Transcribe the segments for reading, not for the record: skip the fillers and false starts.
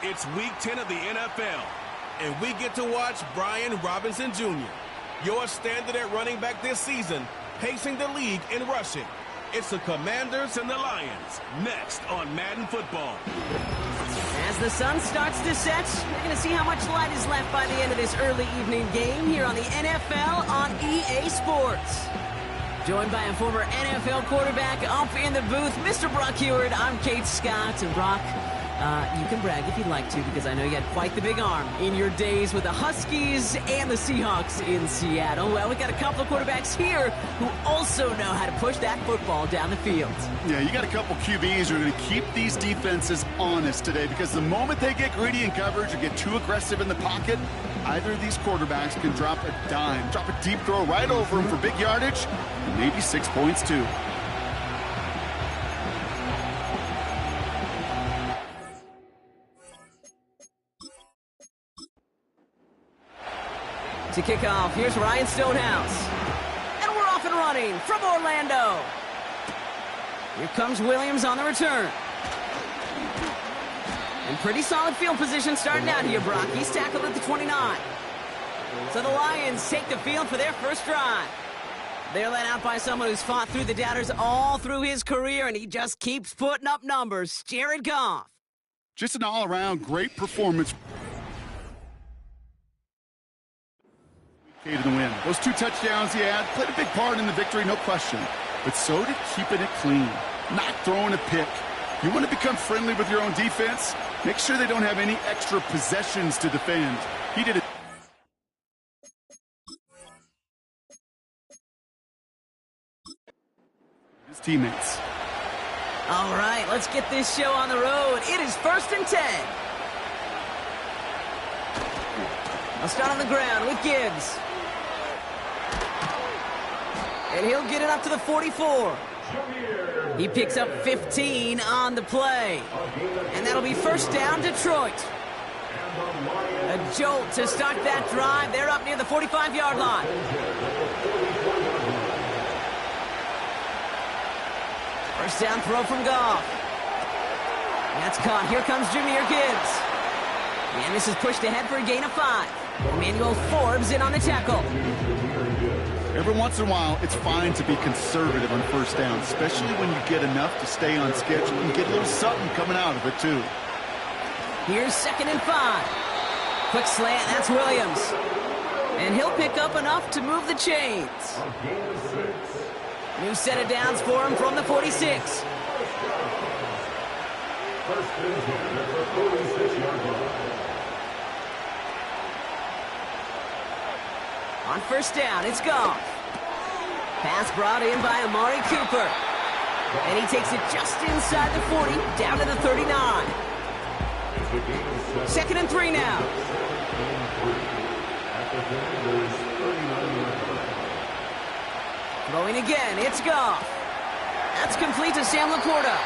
It's Week 10 of the NFL, and we get to watch Brian Robinson Jr., your standard at running back this season, pacing the league in rushing. It's the Commanders and the Lions, next on Madden Football. As the sun starts to set, we're going to see how much light is left by the end of this early evening game here on the NFL on EA Sports. Joined by a former NFL quarterback up in the booth, Mr. Brock Heward. I'm Kate Scott, and Brock, you can brag if you'd like to, because I know you had quite the big arm in your days with the Huskies and the Seahawks in Seattle. Well, we got a couple of quarterbacks here who also know how to push that football down the field. Yeah, you got a couple QBs who are going to keep these defenses honest today, because the moment they get greedy in coverage or get too aggressive in the pocket, either of these quarterbacks can drop a dime, drop a deep throw right over them for big yardage, and maybe 6 points too. To kick off, here's Ryan Stonehouse. And we're off and running from Orlando. Here comes Williams on the return. And pretty solid field position starting out here, Brock. He's tackled at the 29. So the Lions take the field for their first drive. They're led out by someone who's fought through the doubters all through his career, and he just keeps putting up numbers. Jared Goff. Just an all-around great performance. To the win. Those 2 touchdowns he had played a big part in the victory, no question. But so did keeping it clean, not throwing a pick. You want to become friendly with your own defense? Make sure they don't have any extra possessions to defend. He did it. His teammates. All right, let's get this show on the road. It is 1st and 10. I'll start on the ground with Gibbs. And he'll get it up to the 44. He picks up 15 on the play. And that'll be first down, Detroit. A jolt to start that drive. They're up near the 45-yard line. First down throw from Goff. That's caught. Here comes Jahmyr Gibbs. And this is pushed ahead for a gain of 5. Emmanuel Forbes in on the tackle. Every once in a while, it's fine to be conservative on first down, especially when you get enough to stay on schedule and get a little something coming out of it, too. Here's 2nd and 5. Quick slant, that's Williams. And he'll pick up enough to move the chains. New set of downs for him from the 46. On first down, it's Goff. Pass brought in by Amari Cooper. And he takes it just inside the 40, down to the 39. 2nd and 3 now. Throwing again, it's Goff. That's complete to Sam Laporta.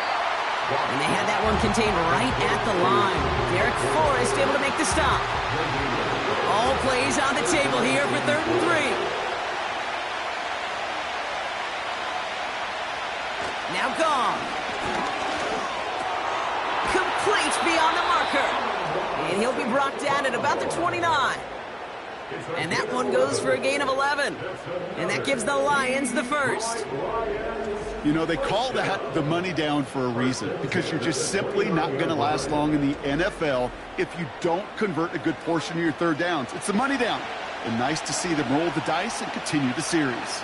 And they had that one contained right at the line. Derek Forrest able to make the stop. All plays on the table here for 3rd and 3. Now Goff. Complete beyond the marker. And he'll be brought down at about the 29. And that one goes for a gain of 11. And that gives the Lions the first. You know, they call that the money down for a reason, because you're just simply not going to last long in the NFL if you don't convert a good portion of your third downs. It's the money down. And nice to see them roll the dice and continue the series.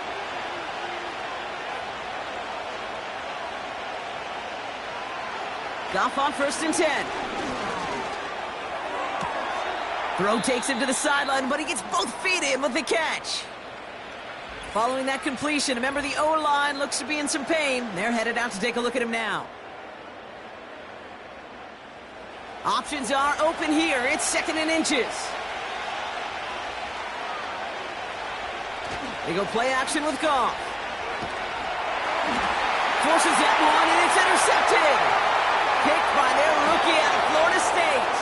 Goff on 1st and 10. Throw takes him to the sideline, but he gets both feet in with the catch. Following that completion, remember the O-line looks to be in some pain. They're headed out to take a look at him now. Options are open here. It's 2nd and inches. They go play action with Goff. Forces that one, and it's intercepted. Picked by their rookie out of Florida State.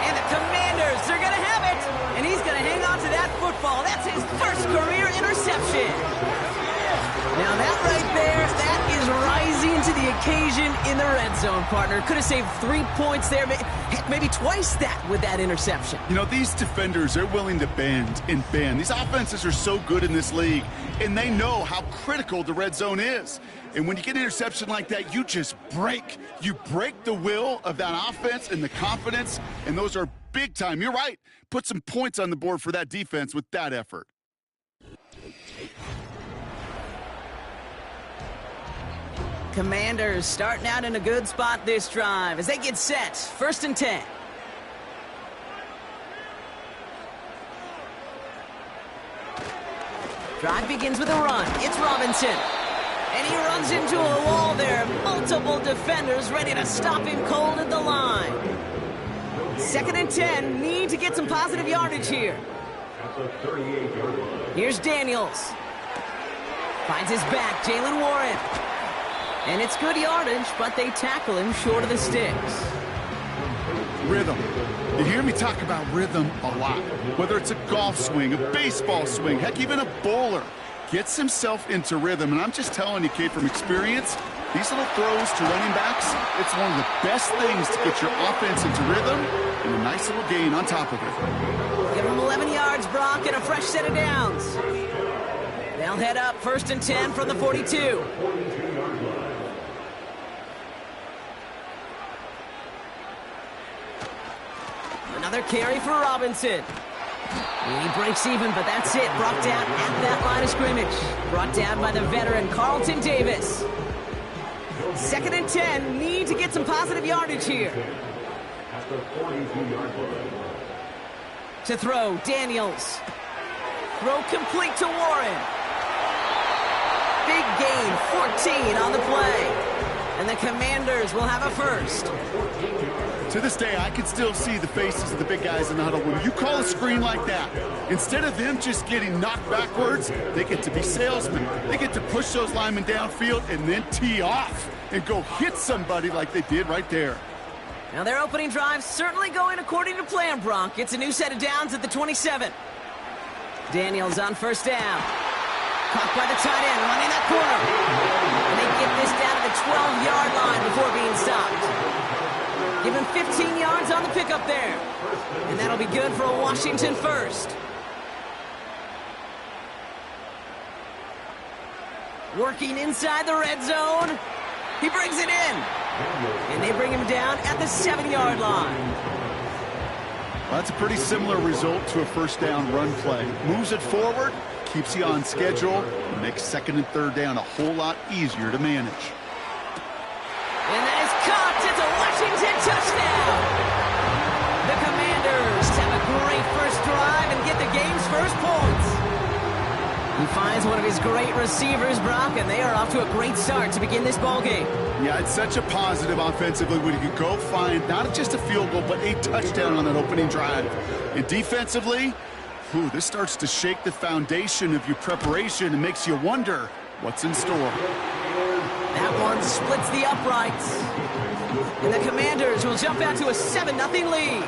And the Commanders, they're going to have it. And he's going to hang on to that football. That's his first career interception. Now that right there, that is rising to the occasion in the red zone, partner. Could have saved 3 points there, maybe twice that with that interception. You know, these defenders, they're willing to bend and bend. These offenses are so good in this league, and they know how critical the red zone is. And when you get an interception like that, you just break. You break the will of that offense and the confidence, and those are big time. You're right. Put some points on the board for that defense with that effort. Commanders starting out in a good spot this drive as they get set. 1st and 10. Drive begins with a run. It's Robinson. And he runs into a wall there. Multiple defenders ready to stop him cold at the line. 2nd and 10. Need to get some positive yardage here. Here's Daniels. Finds his back. Jalen Warren. And it's good yardage, but they tackle him short of the sticks. Rhythm. You hear me talk about rhythm a lot. Whether it's a golf swing, a baseball swing, heck, even a bowler gets himself into rhythm. And I'm just telling you, kid, from experience, these little throws to running backs, it's one of the best things to get your offense into rhythm and a nice little gain on top of it. Give him 11 yards, Brock, and a fresh set of downs. They'll head up 1st and 10 from the 42. Another carry for Robinson. He breaks even, but that's it. Brought down at that line of scrimmage. Brought down by the veteran, Carlton Davis. 2nd and 10. Need to get some positive yardage here. To throw, Daniels. Throw complete to Warren. Big gain, 14 on the play. And the Commanders will have a first. To this day, I can still see the faces of the big guys in the huddle. When you call a screen like that, instead of them just getting knocked backwards, they get to be salesmen. They get to push those linemen downfield and then tee off and go hit somebody like they did right there. Now their opening drive certainly going according to plan, Bronk. It's a new set of downs at the 27. Daniels on 1st down. Caught by the tight end, running that corner. And they get this down to the 12-yard line before being stopped. Give him 15 yards on the pickup there. And that'll be good for a Washington first. Working inside the red zone. He brings it in. And they bring him down at the 7-yard line. Well, that's a pretty similar result to a 1st down run play. Moves it forward, keeps you on schedule, and makes 2nd and 3rd down a whole lot easier to manage. And that is caught. It's a Washington touchdown. The Commanders have a great first drive and get the game's first points. He finds one of his great receivers, Brock, and they are off to a great start to begin this ball game. Yeah, it's such a positive offensively when you can go find not just a field goal, but a touchdown on that opening drive. And defensively, this starts to shake the foundation of your preparation and makes you wonder what's in store. That one splits the uprights. And the Commanders will jump out to a 7-0 lead.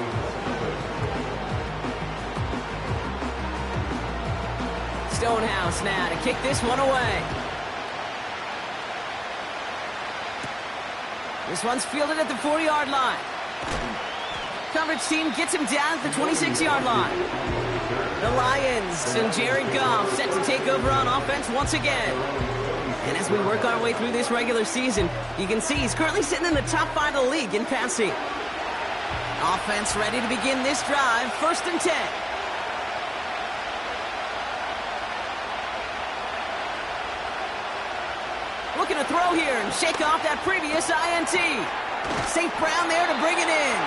Stonehouse now to kick this one away. This one's fielded at the 4-yard line. Coverage team gets him down at the 26-yard line. The Lions and Jared Goff set to take over on offense once again. And as we work our way through this regular season, you can see he's currently sitting in the top 5 of the league in passing. Offense ready to begin this drive, 1st and 10. Looking to throw here and shake off that previous INT. St. Brown there to bring it in.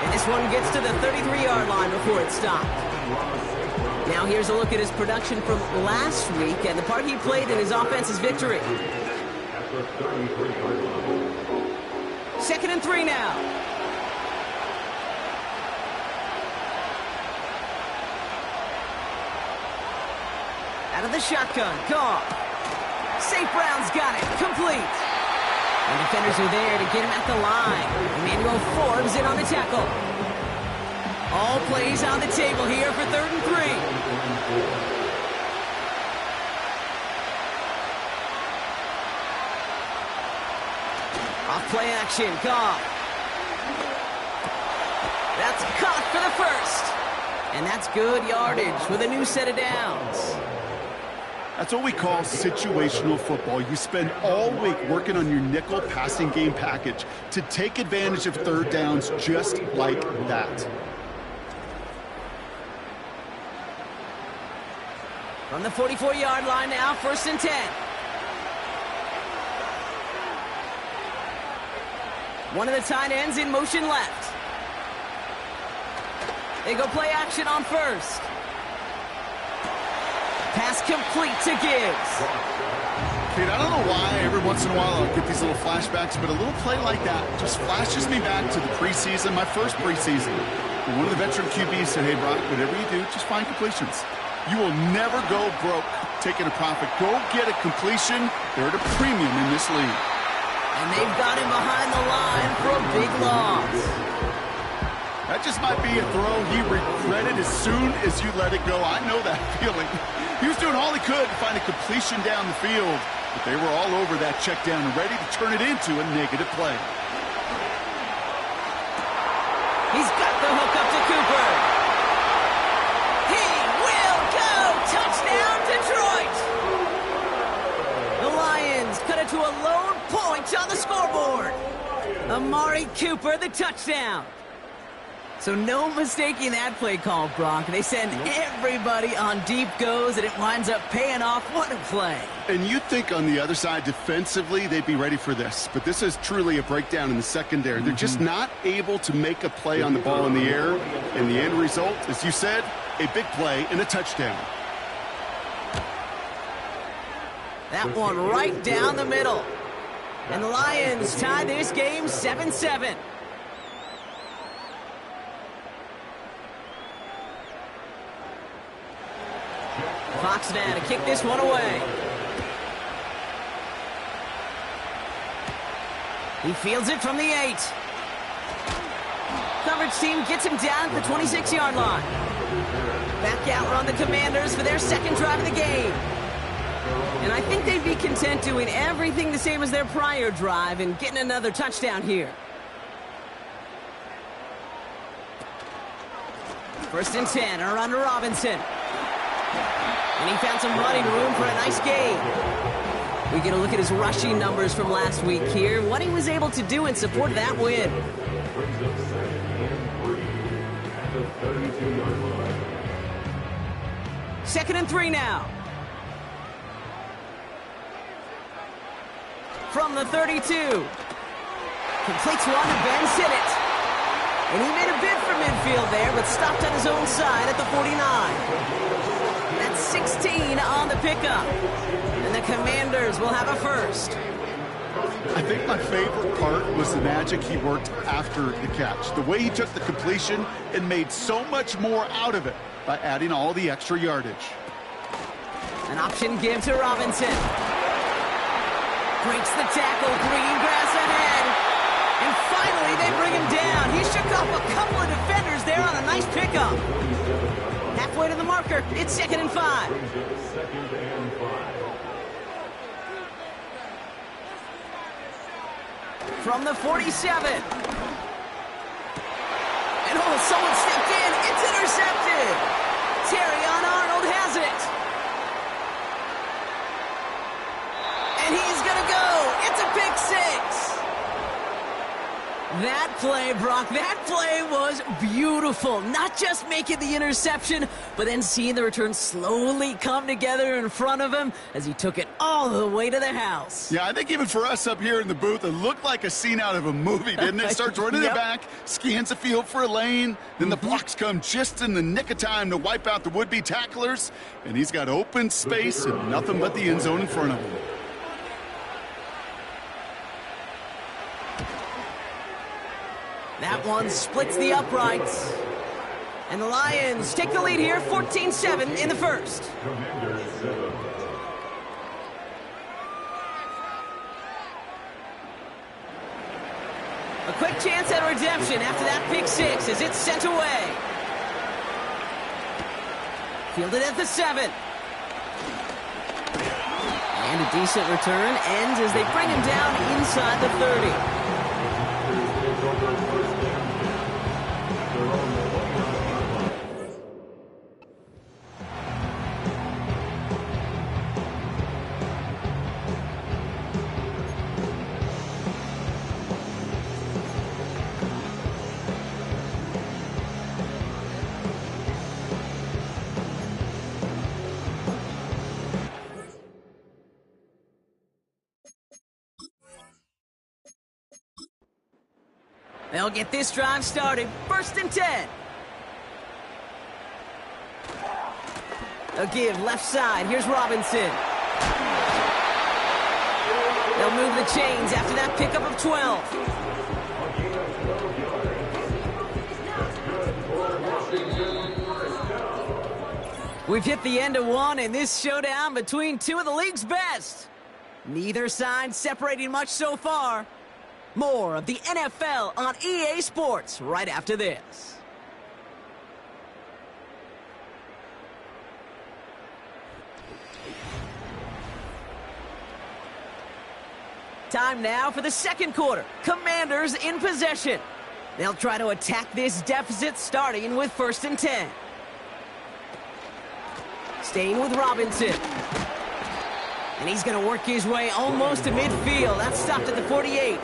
And this one gets to the 33-yard line before it's stopped. Now here's a look at his production from last week and the part he played in his offense's victory. 2nd and 3 now. Out of the shotgun, Goff. St. Brown's got it, complete. And defenders are there to get him at the line. Emmanuel Forbes in on the tackle. All plays on the table here for 3rd and 3. Off play action, Goff. That's caught for the first. And that's good yardage with a new set of downs. That's what we call situational football. You spend all week working on your nickel passing game package to take advantage of third downs just like that. From the 44-yard line now, 1st and 10. One of the tight ends in motion left. They go play action on 1st. Pass complete to Gibbs. Kate, I don't know why every once in a while I'll get these little flashbacks, but a little play like that just flashes me back to the preseason, my first preseason. And one of the veteran QBs said, hey, Brock, whatever you do, just find completions. You will never go broke taking a profit. Go get a completion. They're at a premium in this league. And they've got him behind the line for a big loss. That just might be a throw he regretted as soon as you let it go. I know that feeling. He was doing all he could to find a completion down the field, but they were all over that check down and ready to turn it into a negative play. He's got the hook up to Cooper. He will go! Touchdown, Detroit! The Lions cut it to a lone point on the scoreboard. Amari Cooper, the touchdown. So no mistaking that play call, Brock. They send everybody on deep goes, and it winds up paying off. What a play. And you'd think on the other side, defensively, they'd be ready for this. But this is truly a breakdown in the secondary. They're just not able to make a play on the ball in the air. And the end result, as you said, a big play and a touchdown. That one right down the middle. And the Lions tie this game 7-7. Fox now to kick this one away. He fields it from the 8. Coverage team gets him down at the 26-yard line. Back out run the Commanders for their second drive of the game. And I think they'd be content doing everything the same as their prior drive and getting another touchdown here. 1st and 10, a run to Robinson. And he found some running room for a nice gain. We get a look at his rushing numbers from last week here, what he was able to do in support of that win. Second and 3 now. From the 32. Completes one to Ben Sinnott. And he made a bid for midfield there, but stopped on his own side at the 49. That's 16 on the pickup. And the Commanders will have a first. I think my favorite part was the magic he worked after the catch. The way he took the completion and made so much more out of it by adding all the extra yardage. An option give to Robinson. Breaks the tackle, green grass ahead. And finally they bring him down. He shook off a couple of defenders there on a nice pickup. Halfway to the marker, it's 2nd and 5. From the 47. And someone stepped in. It's intercepted. Terrion Arnold has it. And he's going to go. It's a pick 6. That play, Brock, that play was beautiful. Not just making the interception, but then seeing the return slowly come together in front of him as he took it all the way to the house. Yeah, I think even for us up here in the booth, it looked like a scene out of a movie, didn't it? Starts running the back, scans the field for a lane, then the blocks come just in the nick of time to wipe out the would-be tacklers, and he's got open space and nothing but the end zone in front of him. That one splits the uprights. And the Lions take the lead here, 14-7 in the first. A quick chance at redemption after that pick 6 as it's sent away. Fielded at the 7. And a decent return ends as they bring him down inside the 30. They'll get this drive started. 1st and 10. A give left side. Here's Robinson. They'll move the chains after that pickup of 12. We've hit the end of one in this showdown between two of the league's best. Neither side separating much so far. More of the NFL on EA Sports right after this. Time now for the second quarter. Commanders in possession. They'll try to attack this deficit starting with 1st and 10. Staying with Robinson. And he's going to work his way almost to midfield. That's stopped at the 48.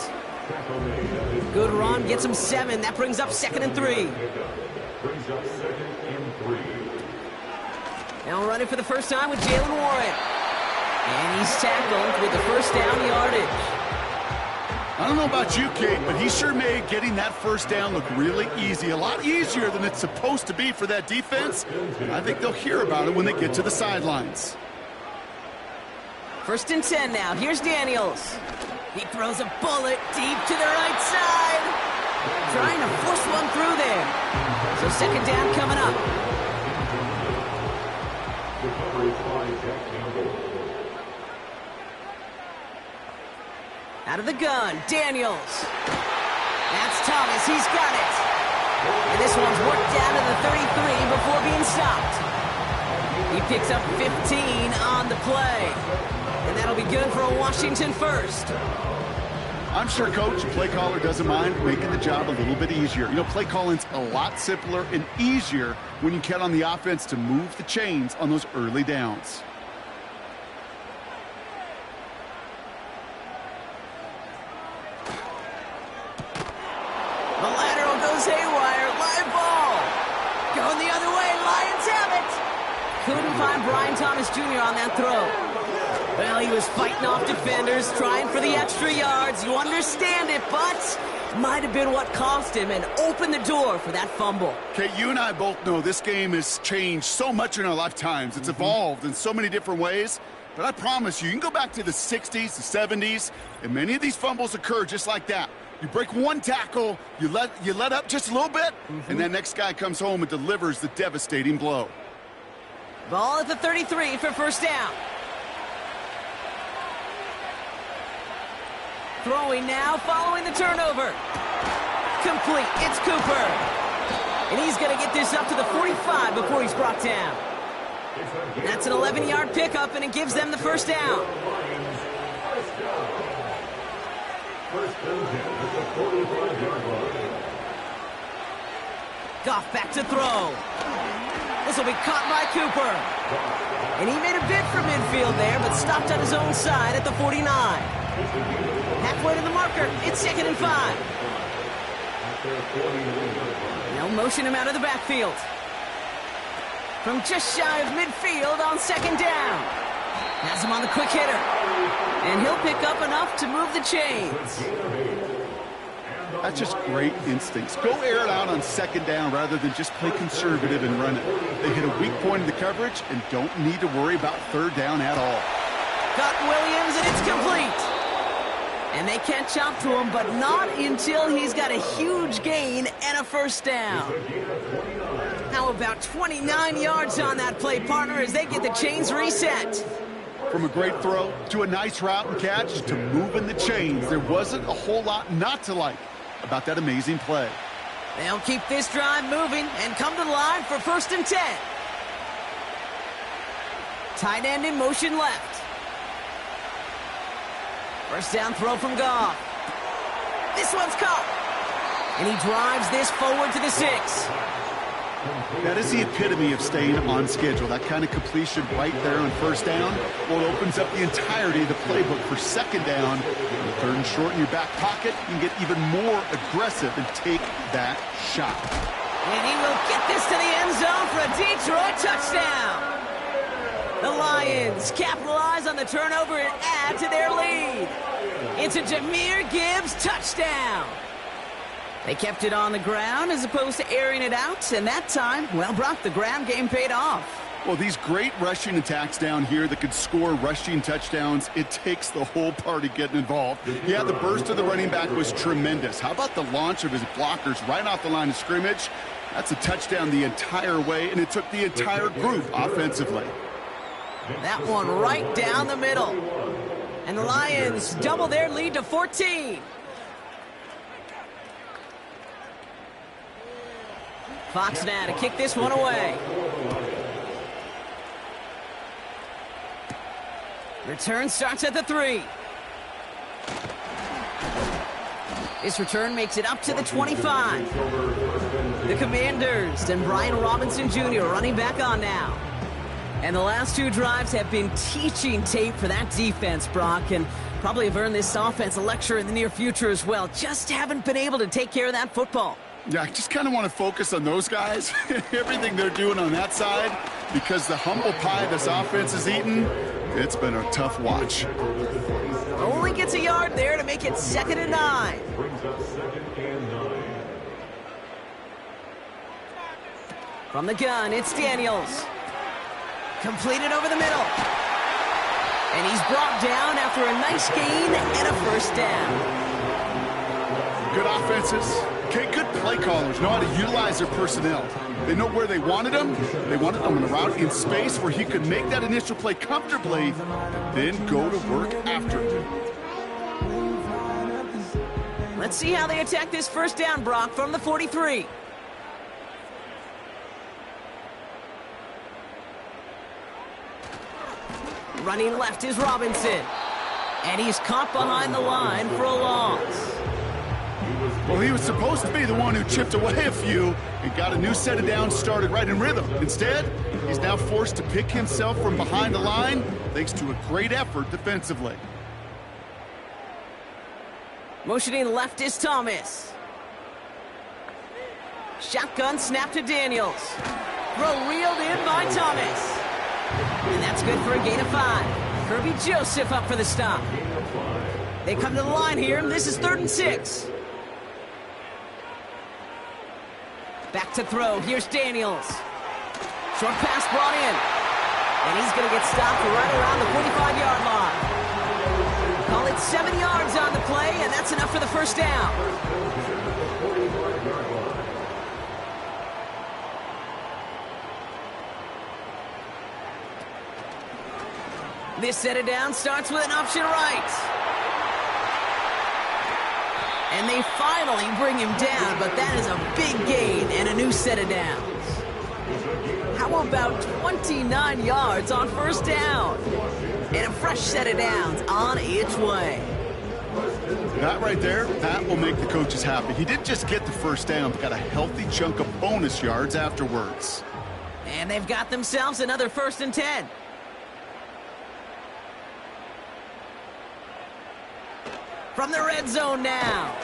Good run, gets him 7. That brings up 2nd and 3. Now running for the first time with Jalen Warren. And he's tackled with the first down yardage. I don't know about you, Kate, but he sure made getting that first down look really easy. A lot easier than it's supposed to be for that defense. I think they'll hear about it when they get to the sidelines. 1st and 10 now. Here's Daniels. He throws a bullet deep to the right side. Trying to force one through there. So 2nd down coming up. Out of the gun, Daniels. That's Thomas, he's got it. And this one's worked down to the 33 before being stopped. He picks up 15 on the play. And that'll be good for a Washington first. I'm sure Coach, play caller doesn't mind making the job a little bit easier. You know, play calling's a lot simpler and easier when you count on the offense to move the chains on those early downs. The lateral goes haywire. Live ball. Going the other way. Lions have it. Couldn't find Brian Thomas Jr. on that throw. Well, he was fighting off defenders, trying for the extra yards. You understand it, but might have been what cost him and opened the door for that fumble. Okay, you and I both know this game has changed so much in our lifetimes. It's evolved in so many different ways. But I promise you can go back to the 60s, the 70s, and many of these fumbles occur just like that. You break one tackle, you let up just a little bit, and that next guy comes home and delivers the devastating blow. Ball at the 33 for 1st down. Throwing now, following the turnover. Complete, it's Cooper. And he's going to get this up to the 45 before he's brought down. That's an 11-yard pickup, and it gives them the 1st down. Goff back to throw. This will be caught by Cooper. And he made a bid for midfield there, but stopped on his own side at the 49. Halfway to the marker, it's 2nd and 5. They'll motion him out of the backfield. From just shy of midfield on 2nd down. Has him on the quick hitter. And he'll pick up enough to move the chains. That's just great instincts. Go air it out on 2nd down rather than just play conservative and run it. They hit a weak point in the coverage and don't need to worry about 3rd down at all. Got Williams, and it's complete. And they can't chop to him, but not until he's got a huge gain and a 1st down. How about 29 yards on that play, partner, as they get the chains reset? From a great throw to a nice route and catch to moving the chains, there wasn't a whole lot not to like about that amazing play. They'll keep this drive moving and come to the line for 1st and 10. Tight end in motion left. First down throw from Goff. This one's caught. And he drives this forward to the 6. That is the epitome of staying on schedule. That kind of completion right there on first down. Well, it opens up the entirety of the playbook for second down. Third and short in your back pocket, you can get even more aggressive and take that shot. And he will get this to the end zone for a Detroit touchdown. The Lions capitalize on the turnover and add to their lead. It's a Jahmyr Gibbs touchdown. They kept it on the ground as opposed to airing it out, and that time, well, Brock, the ground game paid off. Well, these great rushing attacks down here that could score rushing touchdowns, it takes the whole party getting involved. Yeah, the burst of the running back was tremendous. How about the launch of his blockers right off the line of scrimmage? That's a touchdown the entire way, and it took the entire group offensively. That one right down the middle. And the Lions double their lead to 14. Fox now to kick this one away. Return starts at the 3. This return makes it up to the 25. The Commanders and Brian Robinson Jr. running back on now. And the last 2 drives have been teaching tape for that defense, Brock, and probably have earned this offense a lecture in the near future as well. Just haven't been able to take care of that football. Yeah, I just kind of want to focus on those guys, everything they're doing on that side, because the humble pie this offense is eating, it's been a tough watch. Only gets a yard there to make it 2nd and 9. From the gun, it's Daniels. Completed over the middle. And he's brought down after a nice gain and a first down. Good offenses. Okay, good play callers know how to utilize their personnel. They know where they wanted them. They wanted them in a route in space where he could make that initial play comfortably, and then go to work after it. Let's see how they attack this first down, Brock, from the 43. Running left is Robinson. And he's caught behind the line for a loss. Well, he was supposed to be the one who chipped away a few and got a new set of downs started right in rhythm. Instead, he's now forced to pick himself from behind the line thanks to a great effort defensively. Motioning left is Thomas. Shotgun snap to Daniels. Throw reeled in by Thomas. And that's good for a gain of 5. Kirby Joseph up for the stop. They come to the line here, and this is 3rd and 6. Back to throw. Here's Daniels. Short pass brought in. And he's going to get stopped right around the 45-yard line. Call it 7 yards on the play, and that's enough for the first down. This set of downs starts with an option right. And they finally bring him down, but that is a big gain and a new set of downs. How about 29 yards on first down? And a fresh set of downs on its way. That right there, that will make the coaches happy. He didn't just get the first down, but got a healthy chunk of bonus yards afterwards. And they've got themselves another 1st and 10. From the red zone now.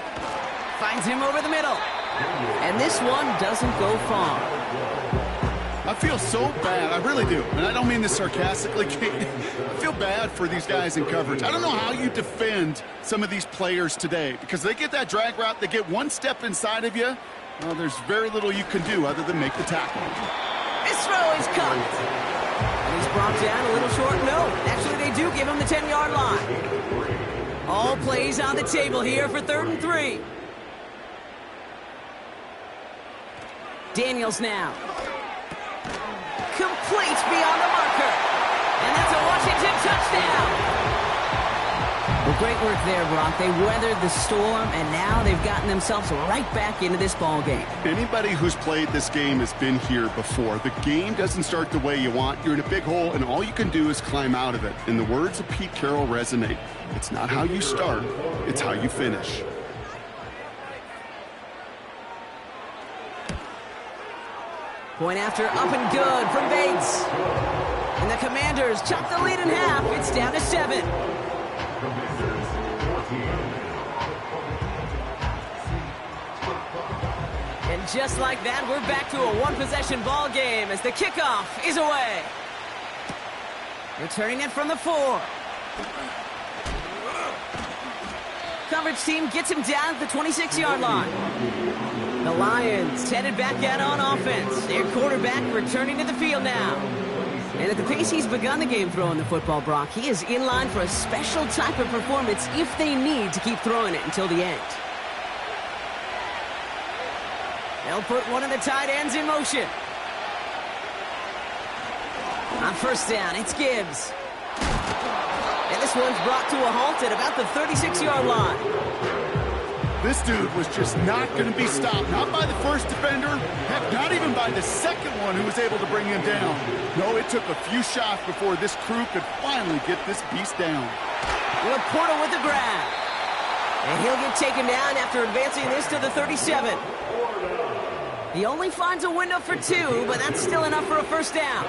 Finds him over the middle. And this one doesn't go far. I feel so bad. I really do. And I don't mean this sarcastically. I feel bad for these guys in coverage. I don't know how you defend some of these players today, because they get that drag route, they get one step inside of you. Well, there's very little you can do other than make the tackle. His throw is cut. And he's brought down a little short. No, actually they do give him the 10-yard line. All plays on the table here for 3rd and 3. Daniels now. Complete beyond the marker. And that's a Washington touchdown. Well, great work there, Brock. They weathered the storm, and now they've gotten themselves right back into this ball game. Anybody who's played this game has been here before. The game doesn't start the way you want. You're in a big hole, and all you can do is climb out of it. And the words of Pete Carroll resonate. It's not how you start, it's how you finish. Point after, up and good from Bates. And the Commanders chop the lead in half. It's down to 7. And just like that, we're back to a one-possession ball game as the kickoff is away. Returning it from the 4. Coverage team gets him down at the 26-yard line. The Lions headed back out on offense. Their quarterback returning to the field now. And at the pace he's begun the game throwing the football, Brock, he is in line for a special type of performance if they need to keep throwing it until the end. They'll put one of the tight ends in motion. On first down, it's Gibbs. And this one's brought to a halt at about the 36-yard line. This dude was just not going to be stopped. Not by the first defender. Heck, not even by the second one who was able to bring him down. No, it took a few shots before this crew could finally get this beast down. Laporta with the grab. And he'll get taken down after advancing this to the 37. He only finds a window for 2, but that's still enough for a first down.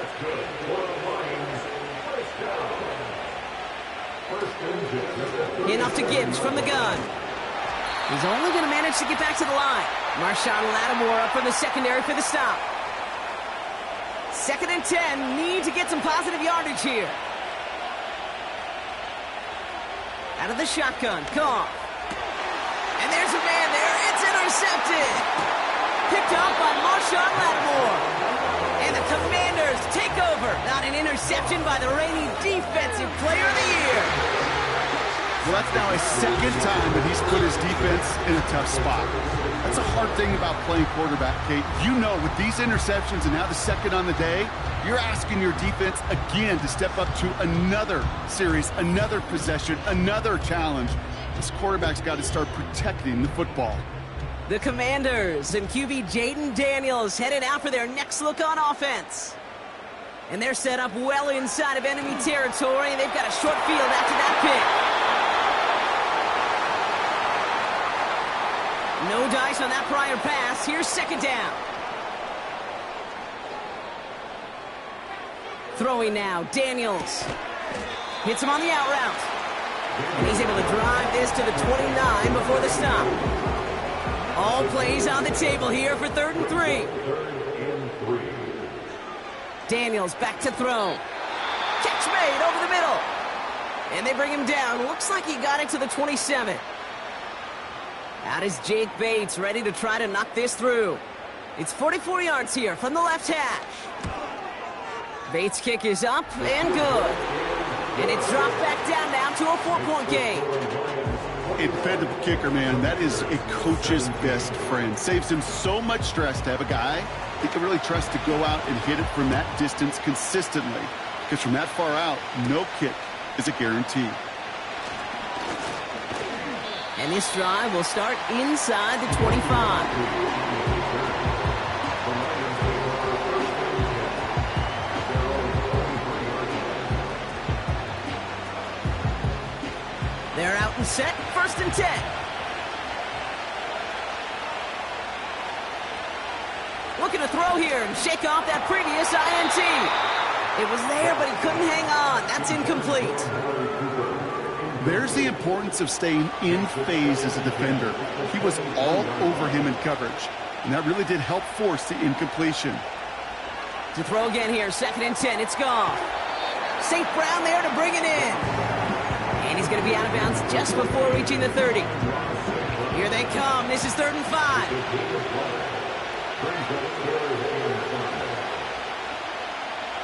Enough to Gibbs from the gun. He's only going to manage to get back to the line. Marshawn Lattimore up from the secondary for the stop. 2nd and 10. Need to get some positive yardage here. Out of the shotgun. Goff. And there's a man there. It's intercepted. Picked up by Marshawn Lattimore. And the Commanders take over. Not an interception by the reigning Defensive Player of the Year. Well, that's now a second time that he's put his defense in a tough spot. That's a hard thing about playing quarterback, Kate. You know, with these interceptions and now the second on the day, you're asking your defense again to step up to another series, another possession, another challenge. This quarterback's got to start protecting the football. The Commanders and QB Jaden Daniels headed out for their next look on offense. And they're set up well inside of enemy territory, and they've got a short field after that pick. No dice on that prior pass. Here's 2nd down. Throwing now, Daniels. Hits him on the out route. And he's able to drive this to the 29 before the stop. All plays on the table here for 3rd and 3. Daniels back to throw. Catch made over the middle. And they bring him down. Looks like he got it to the 27. Out is Jake Bates, ready to try to knock this through. It's 44 yards here from the left hash. Bates' kick is up and good. And it's dropped back down now to a 4-point game. A dependable kicker, man. That is a coach's best friend. Saves him so much stress to have a guy he can really trust to go out and hit it from that distance consistently. Because from that far out, no kick is a guarantee. And this drive will start inside the 25. They're out and set, 1st and 10. Looking to throw here and shake off that previous INT. It was there, but he couldn't hang on. That's incomplete. There's the importance of staying in phase as a defender. He was all over him in coverage, and that really did help force the incompletion. To throw again here, 2nd and 10, it's Goff. St. Brown there to bring it in. And he's going to be out of bounds just before reaching the 30. Here they come. This is 3rd and 5.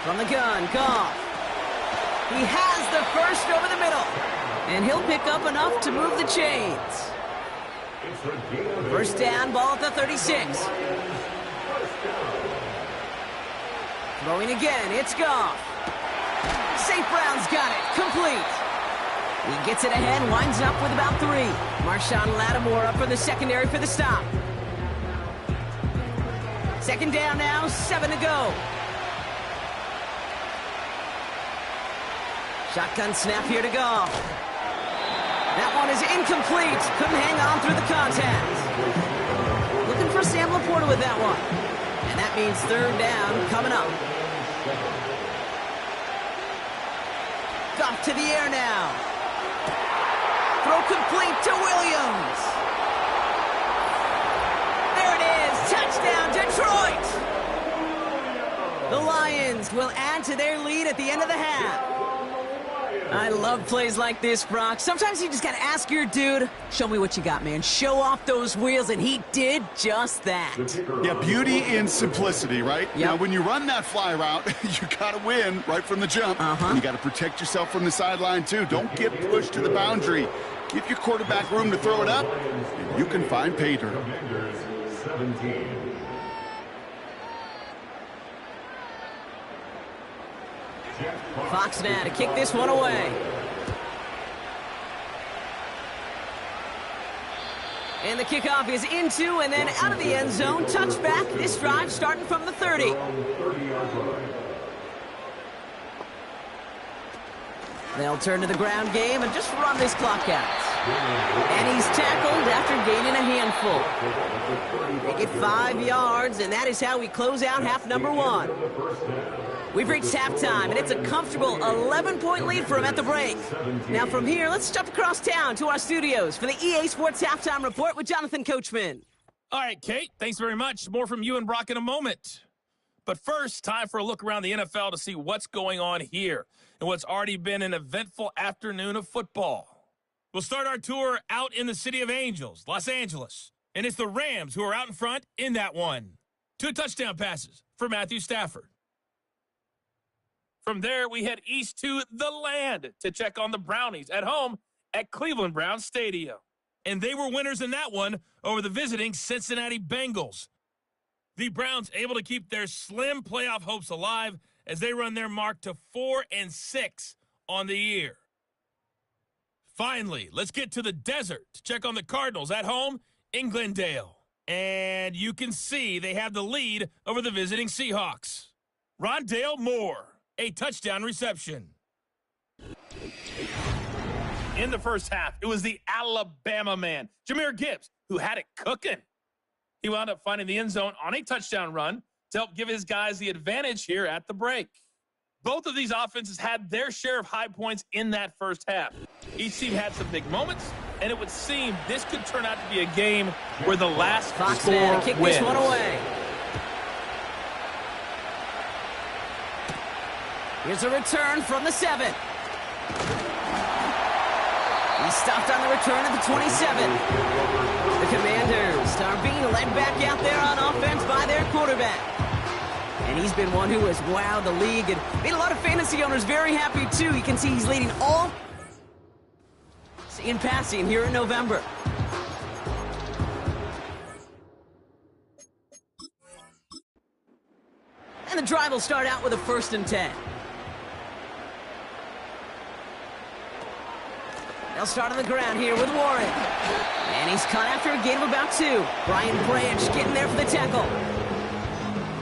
From the gun, Goff. He has the first over the middle. And he'll pick up enough to move the chains. First down, ball at the 36. Throwing again, it's Goff. St. Brown's got it, complete. He gets it ahead, winds up with about 3. Marshawn Lattimore up for the secondary for the stop. Second down now, 7 to go. Shotgun snap here to go. That one is incomplete. Couldn't hang on through the contact. Looking for Sam Laporta with that one. And that means third down coming up. Goff to the air now. Throw complete to Williams. There it is. Touchdown, Detroit. The Lions will add to their lead at the end of the half. I love plays like this, Brock. Sometimes you just got to ask your dude, show me what you got, man. Show off those wheels, and he did just that. Yeah, beauty in simplicity, right? Yep. Now, when you run that fly route, you got to win right from the jump. And you got to protect yourself from the sideline, too. Don't get pushed to the boundary. Give your quarterback room to throw it up, and you can find pay dirt. Fox now to kick this one away. And the kickoff is into and then out of the end zone. Touchback. This drive starting from the 30. They'll turn to the ground game and just run this clock out. And he's tackled after gaining a handful. They get 5 yards, and that is how we close out half number 1. We've reached halftime, and it's a comfortable 11-point lead for him at the break. Now from here, let's jump across town to our studios for the EA Sports Halftime Report with Jonathan Coachman. All right, Kate, thanks very much. More from you and Brock in a moment. But first, time for a look around the NFL to see what's going on here and what's already been an eventful afternoon of football. We'll start our tour out in the City of Angels, Los Angeles. And it's the Rams who are out in front in that one. 2 touchdown passes for Matthew Stafford. From there, we head east to the land to check on the Brownies at home at Cleveland Browns Stadium. And they were winners in that one over the visiting Cincinnati Bengals. The Browns able to keep their slim playoff hopes alive as they run their mark to 4-6 on the year. Finally, let's get to the desert to check on the Cardinals at home in Glendale. And you can see they have the lead over the visiting Seahawks. Rondale Moore, a touchdown reception. In the first half, it was the Alabama man, Jahmyr Gibbs, who had it cooking. He wound up finding the end zone on a touchdown run to help give his guys the advantage here at the break. Both of these offenses had their share of high points in that first half. Each team had some big moments, and it would seem this could turn out to be a game where the last score kick wins. This one away. Here's a return from the 7. He stopped on the return at the 27. The Commanders are being led back out there on offense by their quarterback. And he's been one who has wowed the league and made a lot of fantasy owners very happy, too. You can see he's leading all in passing here in November. And the drive will start out with a 1st and 10. They'll start on the ground here with Warren. And he's caught after a gain of about 2. Brian Branch getting there for the tackle.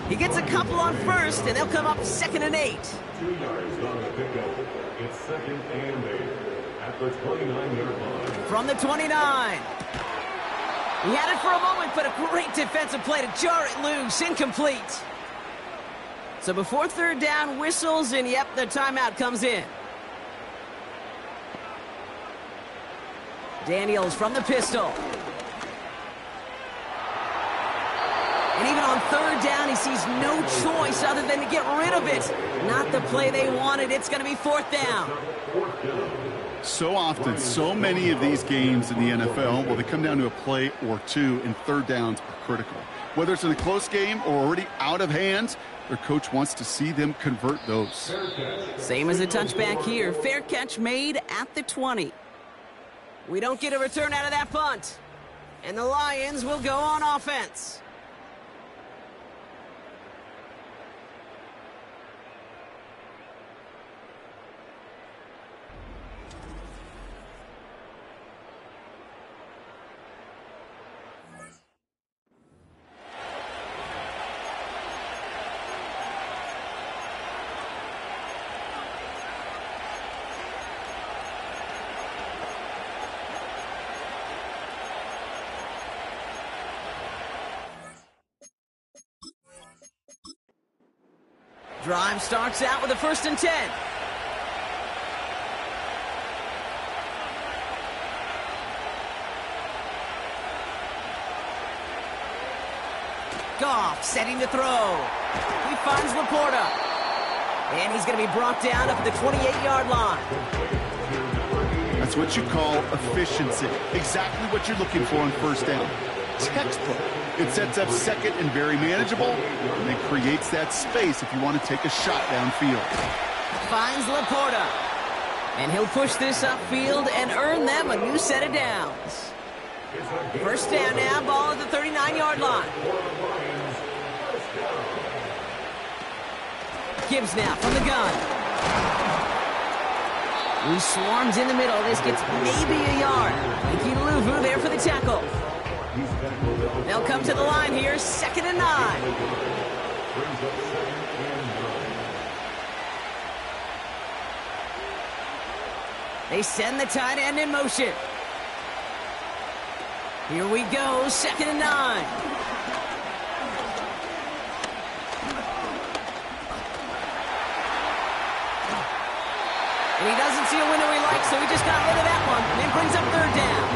He gets a couple on 1st, and they'll come up 2nd and 8. 2 yards on the pickup. It's 2nd and 8 at the 29-yard line. From the 29. He had it for a moment, but a great defensive play to jar it loose. Incomplete. So before 3rd down, whistles, and yep, the timeout comes in. Daniels from the pistol. And even on 3rd down, he sees no choice other than to get rid of it. Not the play they wanted. It's going to be 4th down. So often, so many of these games in the NFL, well, they come down to a play or 2, and 3rd downs are critical. Whether it's in a close game or already out of hands, their coach wants to see them convert those. Same as a touchback here. Fair catch made at the 20. We don't get a return out of that punt. And the Lions will go on offense. Drive starts out with a 1st and 10. Goff setting to throw. He finds Laporta. And he's going to be brought down up at the 28-yard line. That's what you call efficiency. Exactly what you're looking for on 1st down. Textbook. It sets up 2nd and very manageable, and it creates that space if you want to take a shot downfield. Finds Laporta. And he'll push this upfield and earn them a new set of downs. 1st down now, ball at the 39-yard line. Gibbs now from the gun. He swarms in the middle. This gets maybe a yard. Mickey Luvu there for the tackle. They'll come to the line here, 2nd and 9. They send the tight end in motion. Here we go, 2nd and 9. And he doesn't see a window he likes, so he just got rid of that one. And it brings up 3rd down.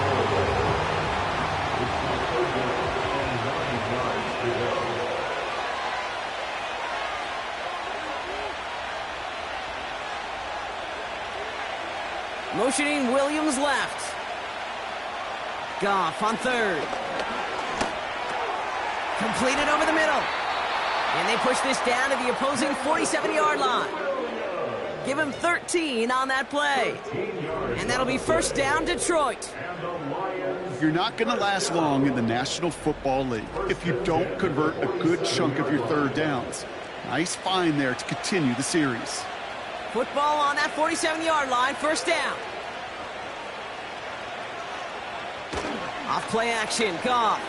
Motioning Williams left. Goff on 3rd. Completed over the middle. And they push this down to the opposing 47-yard line. Give him 13 on that play. And that'll be 1st down, Detroit. You're not going to last long in the National Football League if you don't convert a good chunk of your 3rd downs. Nice find there to continue the series. Football on that 47-yard line, 1st down. Off play action, Goff.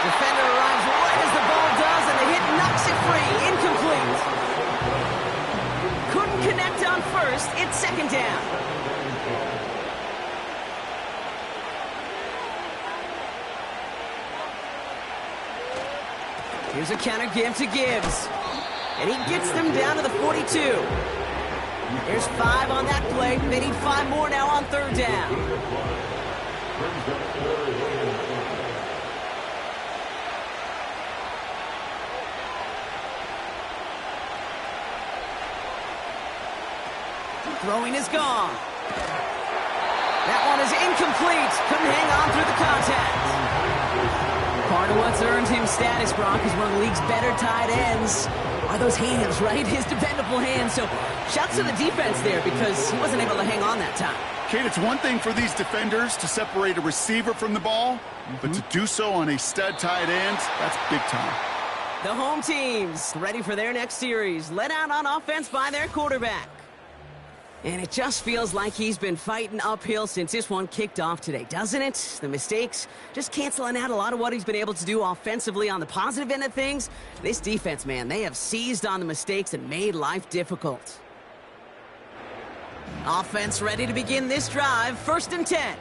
Defender arrives right as the ball does, and the hit knocks it free. Incomplete. Couldn't connect on 1st. It's 2nd down. Here's a counter give to Gibbs. And he gets them down to the 42. There's 5 on that play. They need 5 more now on 3rd down. Throwing is gone. That one is incomplete. Couldn't hang on through the contact. Part of what's earned him status, Brock, is one of the league's better tight ends. Are those hands, right? His dependable hands. So shouts to the defense there because he wasn't able to hang on that time. Kate, it's one thing for these defenders to separate a receiver from the ball, but to do so on a stud tight end, that's big time. The home teams ready for their next series. Led out on offense by their quarterback. And it just feels like he's been fighting uphill since this one kicked off today, doesn't it? The mistakes just canceling out a lot of what he's been able to do offensively on the positive end of things. This defense, man, they have seized on the mistakes and made life difficult. Offense ready to begin this drive. 1st and 10.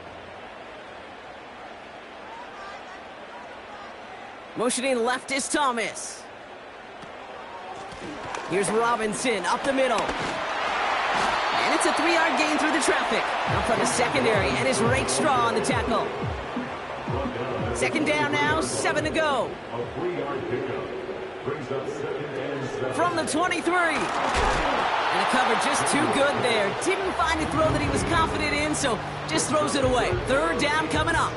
Motioning left is Thomas. Here's Robinson up the middle. And it's a 3-yard gain through the traffic. Up from the secondary, and it's Rake Straw on the tackle. 2nd down now, 7 to go. From the 23. And the cover just too good there. Didn't find a throw that he was confident in, so just throws it away. 3rd down coming up.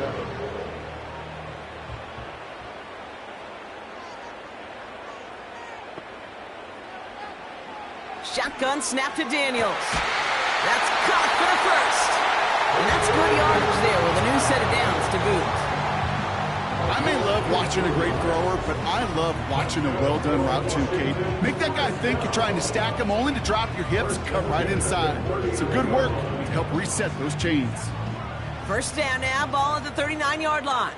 Shotgun snap to Daniels. That's caught for the 1st. And that's good yardage there with a new set of downs to boot. I may love watching a great thrower, but I love watching a well-done route too, Kate. Make that guy think you're trying to stack him only to drop your hips and cut right inside. Some good work to help reset those chains. 1st down now, ball at the 39-yard line.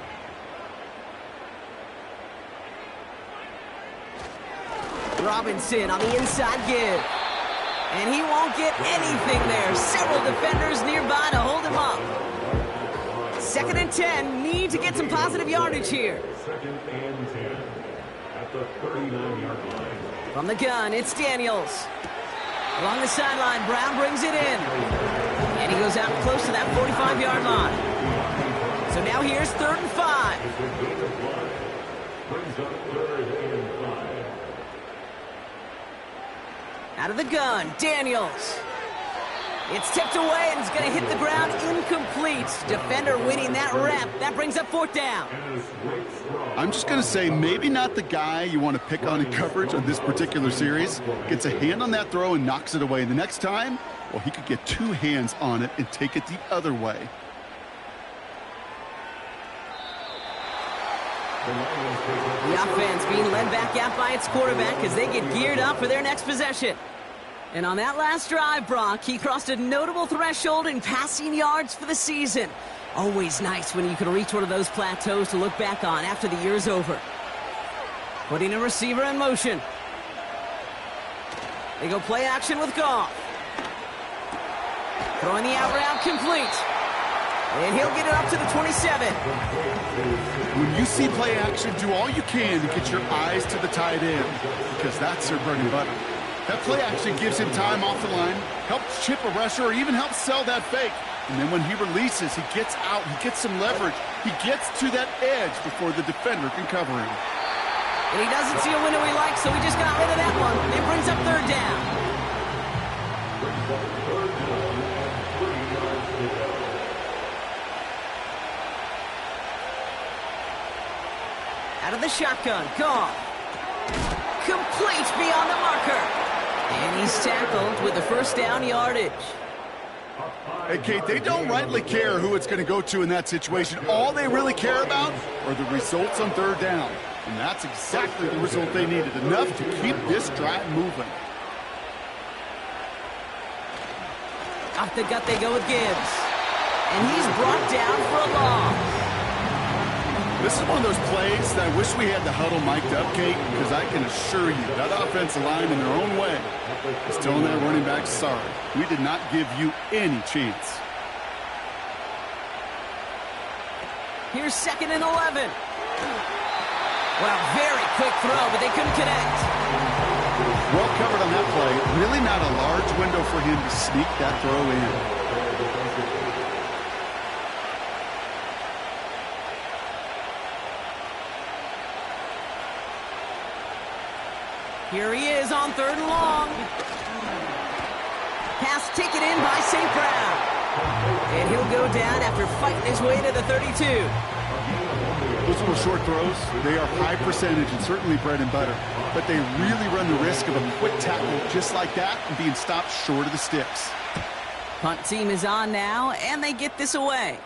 Robinson on the inside give. And he won't get anything there. Several defenders nearby to hold him up. 2nd and 10. Need to get some positive yardage here. 2nd and 10. At the 39-yard line. From the gun, it's Daniels. Along the sideline, Brown brings it in. And he goes out close to that 45-yard line. So now here's 3rd and 5. Brings up 3rd and 5. Out of the gun, Daniels. It's tipped away, and it's going to hit the ground incomplete. Defender winning that rep. That brings up 4th down. I'm just going to say maybe not the guy you want to pick on in coverage on this particular series. Gets a hand on that throw and knocks it away. The next time, well, he could get 2 hands on it and take it the other way. The offense being led back out by its quarterback as they get geared up for their next possession. And on that last drive, Brock, he crossed a notable threshold in passing yards for the season. Always nice when you can reach one of those plateaus to look back on after the year's over. Putting a receiver in motion. They go play action with Goff. Throwing the out route complete. And he'll get it up to the 27. When you see play action, do all you can to get your eyes to the tight end, because that's their bread and butter. That play action gives him time off the line, helps chip a rusher, or even helps sell that fake. And then when he releases, he gets out, he gets some leverage. He gets to that edge before the defender can cover him. And he doesn't see a window he likes, so he just got rid of that one. It brings up 3rd down. Out of the shotgun, Goff. Complete beyond the marker. And he's tackled with the 1st down yardage. Hey, Kate, they don't rightly care who it's going to go to in that situation. All they really care about are the results on 3rd down. And that's exactly the result they needed, enough to keep this drive moving. Off the gut they go with Gibbs. And he's brought down for a loss. This is one of those plays that I wish we had the huddle mic'd up, Kate, because I can assure you that offensive line in their own way is telling that running back, sorry, we did not give you any chance. Here's 2nd and 11. Well, very quick throw, but they couldn't connect. Well covered on that play. Really not a large window for him to sneak that throw in. Here he is on 3rd and long. Pass taken in by St. Brown. And he'll go down after fighting his way to the 32. Those little short throws, they are high percentage and certainly bread and butter. But they really run the risk of a quick tackle just like that and being stopped short of the sticks. Punt team is on now, and they get this away.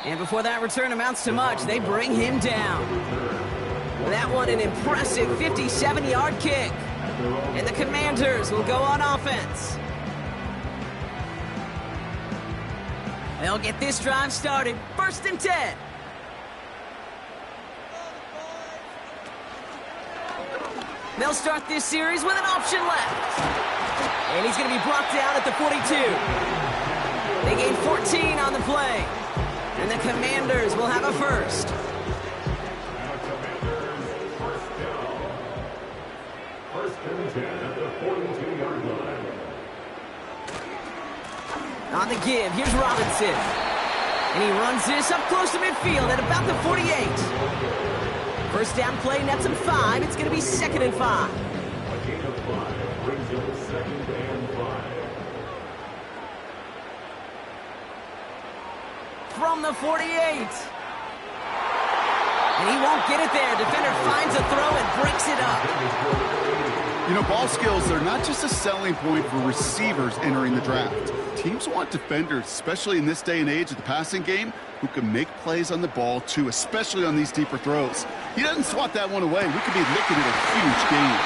And before that return amounts to much, they bring him down. That one an impressive 57-yard kick. And the Commanders will go on offense. They'll get this drive started. 1st and 10. They'll start this series with an option left. And he's going to be brought down at the 42. They gain 14 on the play. And the Commanders will have a 1st. First and 10 at the 42-yard line. On the give, here's Robinson. And he runs this up close to midfield at about the 48. 1st down play nets him 5. It's going to be 2nd and 5. A gain of 5 brings up 2nd and 5. From the 48. And he won't get it there. Defender finds a throw and breaks it up. You know, ball skills are not just a selling point for receivers entering the draft. Teams want defenders, especially in this day and age of the passing game, who can make plays on the ball too, especially on these deeper throws. He doesn't swat that one away. We could be looking at a huge gain.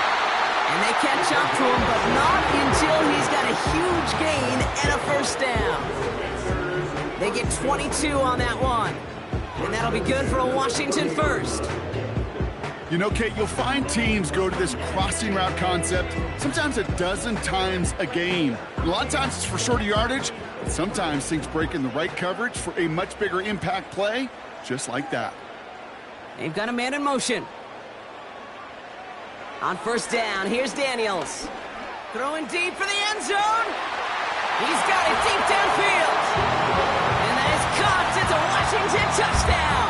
And they catch up to him, but not until he's got a huge gain and a 1st down. They get 22 on that one. And that'll be good for a Washington 1st. You know, Kate, you'll find teams go to this crossing route concept sometimes a dozen times a game. A lot of times it's for shorter yardage, but sometimes things break in the right coverage for a much bigger impact play, just like that. They've got a man in motion. On first down, here's Daniels. Throwing deep for the end zone. He's got it deep downfield. And that is caught. It's a Washington touchdown.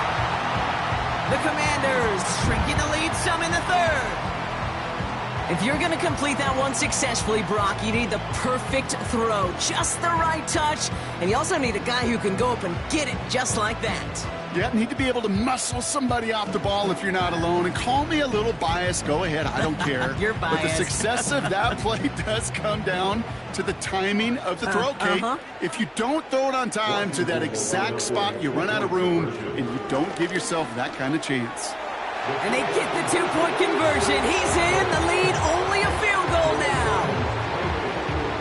The Commanders shrinking the lead some in the third. If you're going to complete that one successfully, Brock, you need the perfect throw, just the right touch, and you also need a guy who can go up and get it just like that. Yeah, need to be able to muscle somebody off the ball if you're not alone. And call me a little biased. Go ahead. I don't care. You're biased. But the success of that play does come down to the timing of the throw, Kate. If you don't throw it on time to that exact spot, you run out of room, and you don't give yourself that kind of chance. And they get the two-point conversion. He's in the lead. Only a field goal now.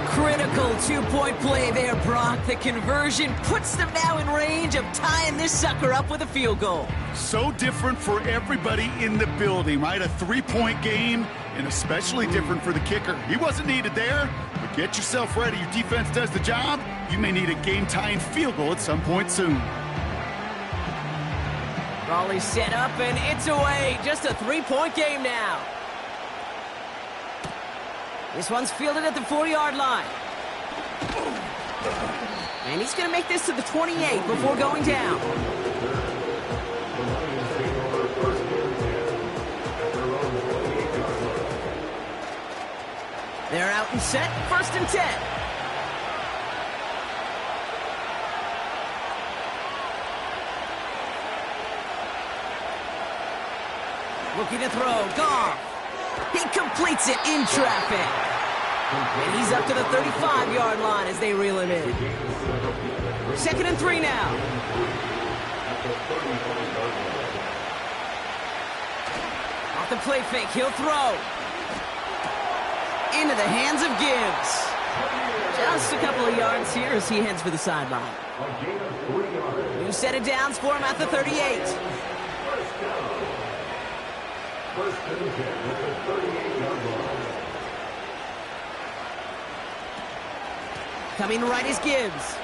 Critical two-point play there, Brock. The conversion puts them now in range of tying this sucker up with a field goal. So different for everybody in the building, right? A three-point game, and especially different for the kicker. He wasn't needed there, but get yourself ready. Your defense does the job. You may need a game-tying field goal at some point soon. Raleigh set up, and it's away. Just a three-point game now. This one's fielded at the 40-yard line. And he's going to make this to the 28 before going down. They're out and set. First and 10. Looking to throw. Goff. He completes it in traffic. And he's up to the 35-yard line as they reel him in. 2nd and 3 now. Off the play fake. He'll throw. Into the hands of Gibbs. Just a couple of yards here as he heads for the sideline. New set of downs for him at the 38. Coming right is Gibbs.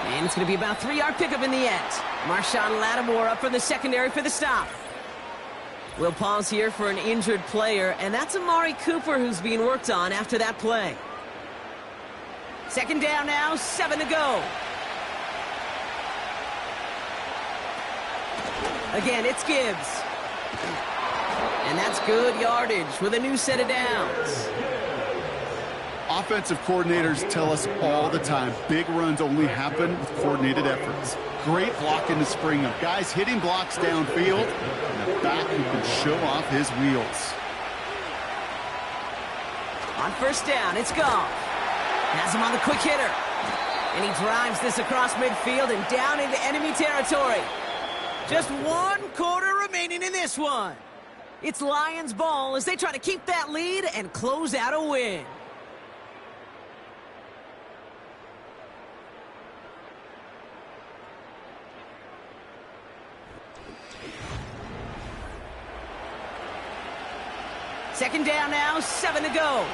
And it's going to be about a 3-yard pickup in the end. Marshawn Lattimore up from the secondary for the stop. We'll pause here for an injured player, and that's Amari Cooper who's being worked on after that play. 2nd down now, 7 to go. Again, it's Gibbs. And that's good yardage with a new set of downs. Offensive coordinators tell us all the time, big runs only happen with coordinated efforts. Great blocking to spring up. Guys hitting blocks downfield, and a back who can show off his wheels. On first down, it's Goff. Has him on the quick hitter. And he drives this across midfield and down into enemy territory. Just 1 quarter remaining in this one. It's Lions ball as they try to keep that lead and close out a win. Second down now, 7 to go.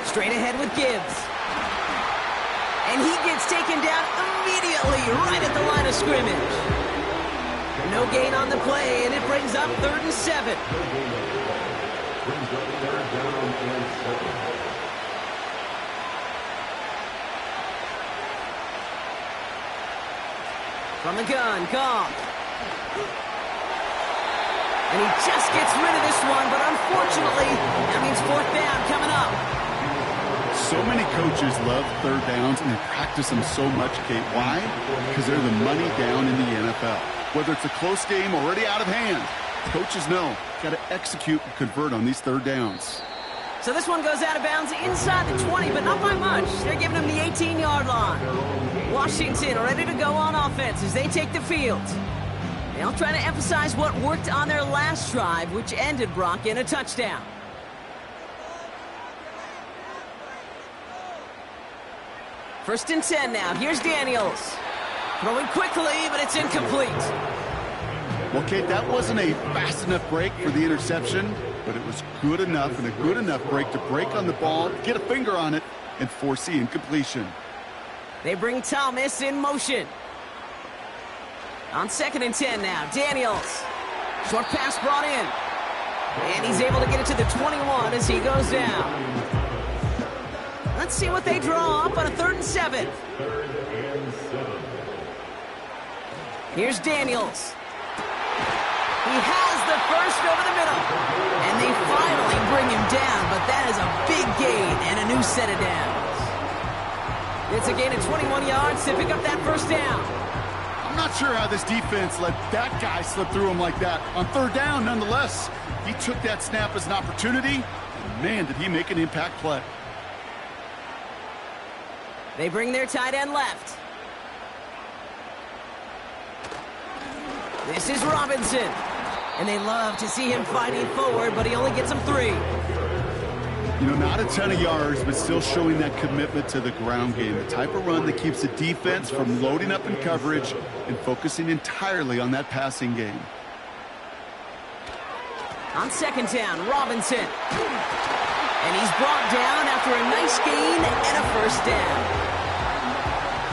Straight ahead with Gibbs. And he gets taken down immediately right at the line of scrimmage. No gain on the play, and it brings up 3rd and 7. From the gun, Goff. And he just gets rid of this one, but unfortunately, that means 4th down coming up. So many coaches love 3rd downs, and they practice them so much, Kate. Why? Because they're the money down in the NFL. Whether it's a close game already out of hand, coaches know, got to execute and convert on these 3rd downs. So this one goes out of bounds inside the 20, but not by much. They're giving him the 18-yard line. Washington ready to go on offense as they take the field. They'll try to emphasize what worked on their last drive, which ended, Brock, in a touchdown. First and 10 now. Here's Daniels. Throwing quickly, but it's incomplete. Well, Kate, that wasn't a fast enough break for the interception, but it was good enough and a good enough break to break on the ball, get a finger on it, and force the incompletion. They bring Thomas in motion. On 2nd and 10 now, Daniels. Short pass brought in. And he's able to get it to the 21 as he goes down. Let's see what they draw up on a 3rd and 7. Here's Daniels. He has the first over the middle. And they finally bring him down, but that is a big gain and a new set of downs. It's a gain of 21 yards to pick up that first down. I'm not sure how this defense let that guy slip through him like that. On 3rd down, nonetheless, he took that snap as an opportunity. And man, did he make an impact play. They bring their tight end left. This is Robinson. And they love to see him fighting forward, but he only gets them 3. You know, not a ton of yards, but still showing that commitment to the ground game. The type of run that keeps the defense from loading up in coverage and focusing entirely on that passing game. On 2nd down, Robinson. And he's brought down after a nice gain and a first down.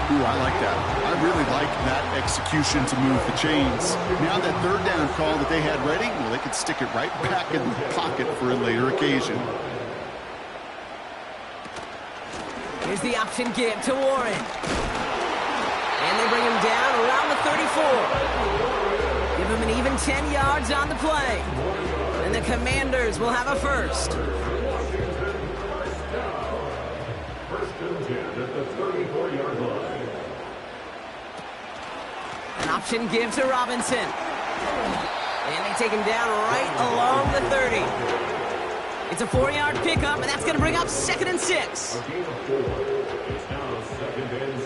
Ooh, I like that. I really like that execution to move the chains. Now that 3rd down call that they had ready, well, they could stick it right back in the pocket for a later occasion. Here's the option give to Warren. And they bring him down around the 34. Give him an even 10 yards on the play. And the Commanders will have a first. First and 10 at the 34-yard line. An option give to Robinson. And they take him down right along the 30. It's a 4-yard pickup, and that's going to bring up 2nd and 6. A gain of 4. It's now 2nd and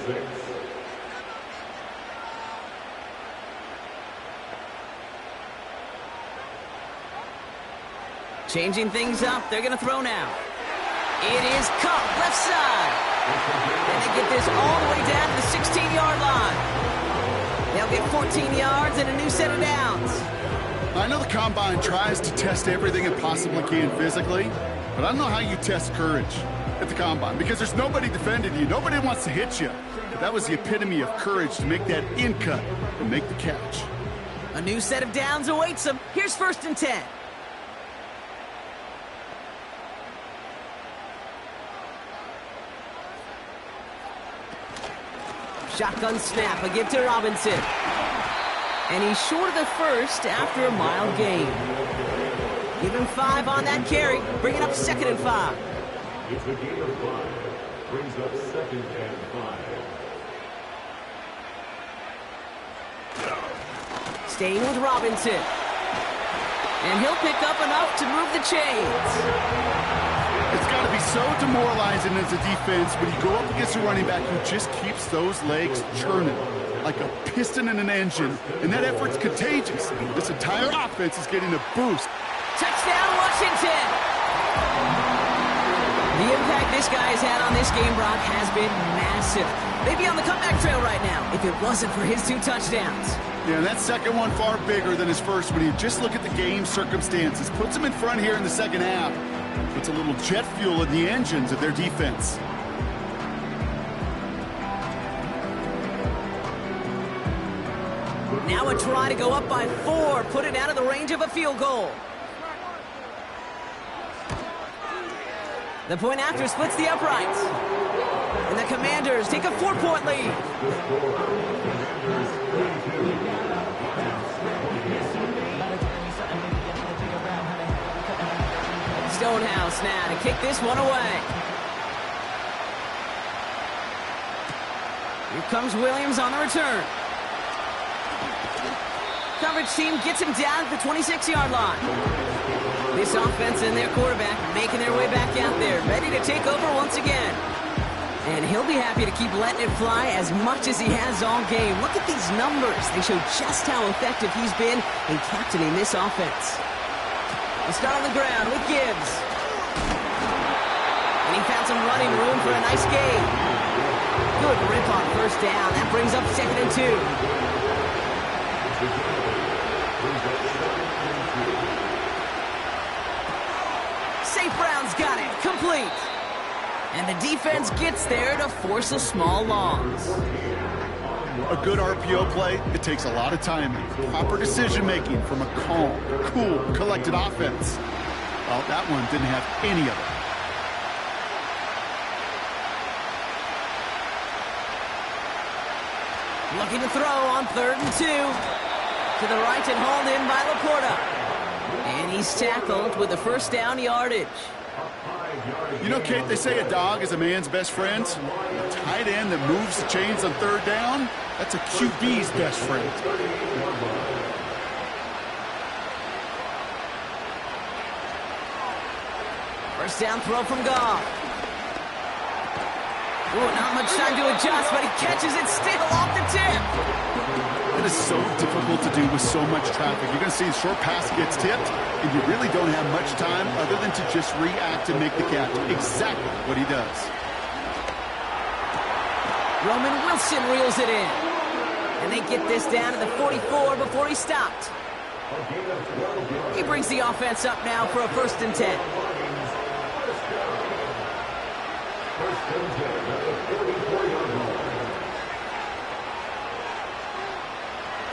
6. Changing things up, they're going to throw now. It is Cup, left side. And they get this all the way down to the 16-yard line. They'll get 14 yards and a new set of downs. I know the Combine tries to test everything it possibly can physically, but I don't know how you test courage at the Combine because there's nobody defending you. Nobody wants to hit you. But that was the epitome of courage to make that in cut and make the catch. A new set of downs awaits them. Here's 1st and 10. Shotgun snap, a give to Robinson. And he's short of the first after a mild gain. Give him 5 on that carry, bring it up 2nd and 5. It's a gain of 5. Brings up 2nd and 5. Staying with Robinson. And he'll pick up enough to move the chains. It's got to be so demoralizing as a defense when you go up against a running back who just keeps those legs churning like a piston in an engine, and that effort's contagious. This entire offense is getting a boost. Touchdown, Washington! The impact this guy has had on this game, Brock, has been massive. They'd be on the comeback trail right now if it wasn't for his 2 touchdowns. Yeah, and that second one far bigger than his first when you just look at the game circumstances. Puts him in front here in the second half. Puts a little jet fuel in the engines of their defense. Now a try to go up by 4, put it out of the range of a field goal. The point after splits the uprights. And the Commanders take a 4-point lead. Stonehouse now to kick this one away. Here comes Williams on the return. Coverage team gets him down at the 26-yard line. This offense and their quarterback making their way back out there, ready to take over once again. And he'll be happy to keep letting it fly as much as he has all game. Look at these numbers. They show just how effective he's been in captaining this offense. We'll start on the ground with Gibbs. And he found some running room for a nice gain. Good rip on first down. That brings up 2nd and 2. St. Brown's got it. Complete. And the defense gets there to force a small loss. A good RPO play, it takes a lot of timing, proper decision-making from a calm, cool, collected offense. Well, that one didn't have any of it. Looking to throw on 3rd and 2. To the right and hauled in by Laporta. And he's tackled with the first down yardage. You know, Kate, they say a dog is a man's best friend. A tight end that moves the chains on 3rd down, that's a QB's best friend. First down throw from Goff. Ooh, not much time to adjust, but he catches it still off the tip. It is so difficult to do with so much traffic. You're going to see a short pass gets tipped, and you really don't have much time other than to just react and make the catch. Exactly what he does. Roman Wilson reels it in. And they get this down to the 44 before he stopped. He brings the offense up now for a 1st and 10.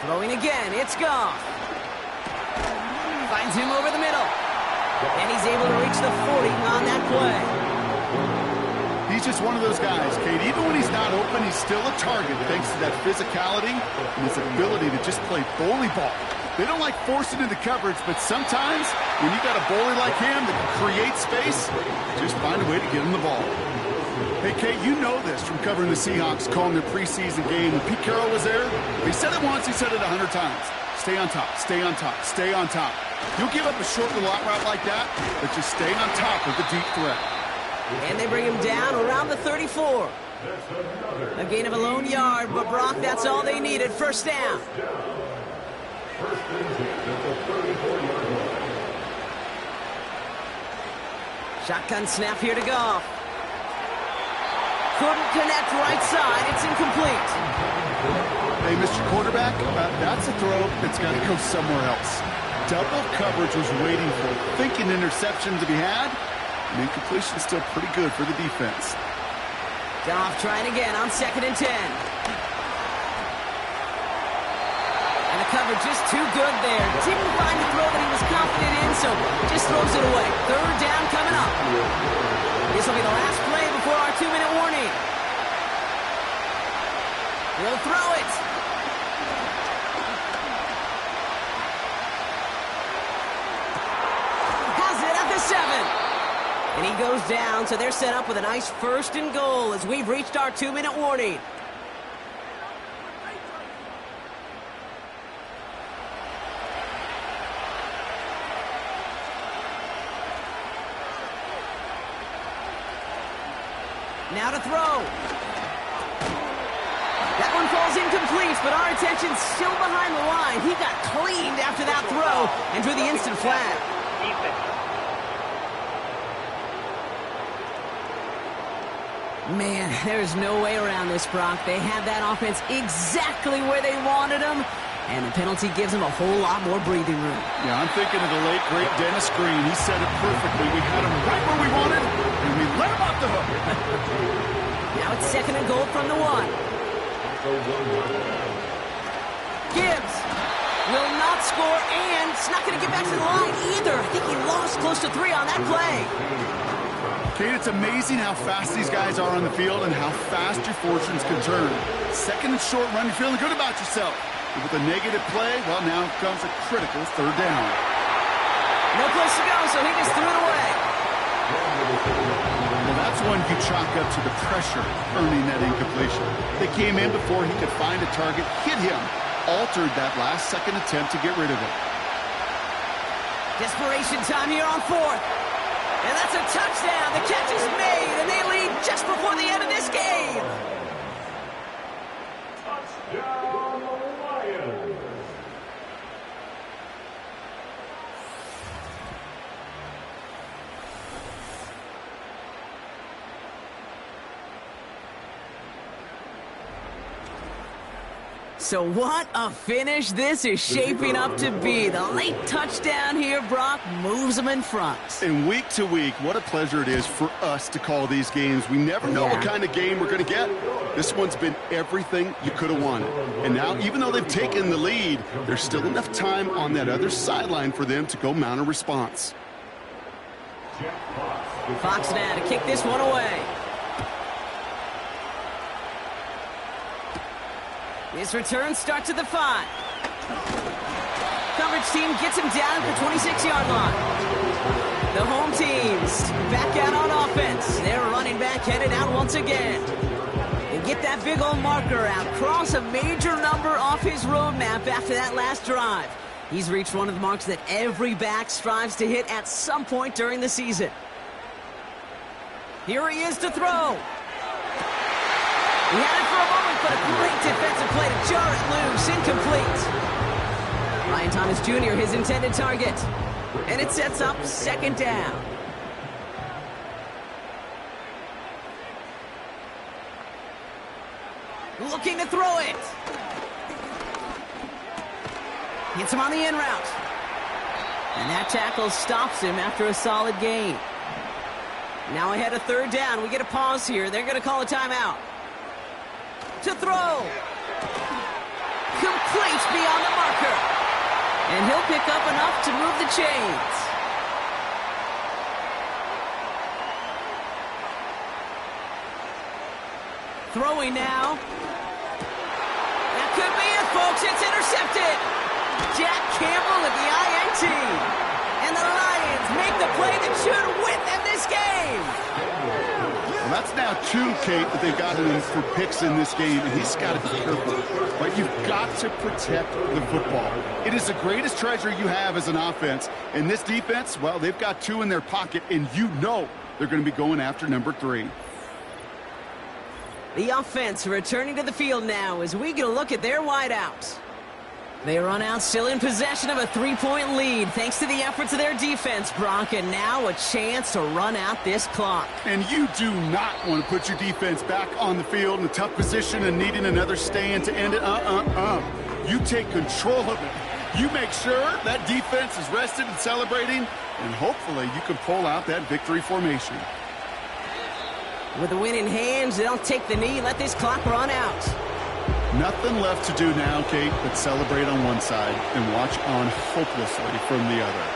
Throwing again, it's Goff. Finds him over the middle. And he's able to reach the 40 on that play. He's just one of those guys, Kate. Even when he's not open, he's still a target thanks to that physicality and his ability to just play bully ball. They don't like forcing into coverage, but sometimes when you got a bully like him that can create space, just find a way to get him the ball. Hey, Kate, you know this from covering the Seahawks, calling their preseason game. When Pete Carroll was there, he said it once, he said it 100 times. Stay on top, stay on top, stay on top. You'll give up a short little out route like that, but just stay on top of the deep threat. And they bring him down around the 34. A gain of a lone yard, but Brock, that's all they needed. First down. Shotgun snap here to Goff. Couldn't connect right side. It's incomplete. Hey, Mr. Quarterback, that's a throw that's got to go somewhere else. Double coverage was waiting for thinking interception to be had. And incompletion is still pretty good for the defense. Goff trying again on 2nd and 10. And the coverage just too good there. Didn't find the throw that he was confident in, so just throws it away. 3rd down coming up. This will be the last play before our 2-minute warning. He'll throw it. Has it at the 7. And he goes down, so they're set up with a nice 1st and goal as we've reached our 2-minute warning. Now to throw. That one falls incomplete, but our attention's still behind the line. He got cleaned after that throw and drew the instant flag. Man, there's no way around this, Brock. They had that offense exactly where they wanted them, and the penalty gives them a whole lot more breathing room. Yeah, I'm thinking of the late, great Dennis Green. He said it perfectly. We had him right where we wanted, and we let him off the hook. Now it's 2nd and goal from the 1. Gibbs will not score, and it's not going to get back to the line either. I think he lost close to 3 on that play. Kate, it's amazing how fast these guys are on the field and how fast your fortunes can turn. 2nd and short run, you're feeling good about yourself. But with a negative play, well, now comes a critical 3rd down. No place to go, so he just threw it away. Well, that's one you chalk up to the pressure earning that incompletion. They came in before he could find a target, hit him, altered that last-second attempt to get rid of it. Desperation time here on 4th. And that's a touchdown. The catch is made, and they lead just before the end of this game. Touchdown, Lions. So what a finish this is shaping up to be. The late touchdown here, Brock, moves them in front. And week to week, what a pleasure it is for us to call these games. We never know what kind of game we're going to get. This one's been everything you could have wanted. And now, even though they've taken the lead, there's still enough time on that other sideline for them to go mount a response. Fox now to kick this one away. His return starts at the 5. Coverage team gets him down at the 26-yard line. The home team's back out on offense. Their running back headed out once again. And get that big old marker out. Cross a major number off his roadmap after that last drive. He's reached one of the marks that every back strives to hit at some point during the season. Here he is to throw. He had it for a moment, but a great defensive play to jar it loose. Incomplete. Ryan Thomas Jr., his intended target. And it sets up second down. Looking to throw it. Gets him on the in route. And that tackle stops him after a solid gain. Now ahead of third down. We get a pause here. They're going to call a timeout. To throw. Complete beyond the marker. And he'll pick up enough to move the chains. Throwing now. That could be it, folks. It's intercepted. Jack Campbell at the INT. And the Lions make the play that should win them this game. Well, that's now 2, Kate, that they've gotten him for picks in this game, and he's got to be careful. But you've got to protect the football. It is the greatest treasure you have as an offense. And this defense, well, they've got 2 in their pocket, and you know they're going to be going after number 3. The offense returning to the field now as we get a look at their wideouts. They run out still in possession of a 3-point lead thanks to the efforts of their defense, Brock, and now a chance to run out this clock. And you do not want to put your defense back on the field in a tough position and needing another stand to end it. You take control of it. You make sure that defense is rested and celebrating, and hopefully you can pull out that victory formation. With the win in hands, they'll take the knee, let this clock run out. Nothing left to do now, Kate, but celebrate on one side and watch on hopelessly from the other.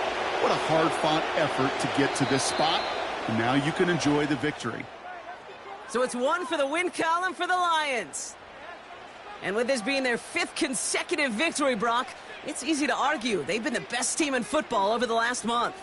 What a hard-fought effort to get to this spot, and now you can enjoy the victory. So it's 1 for the win column for the Lions. And with this being their 5th consecutive victory, Brock, it's easy to argue they've been the best team in football over the last month.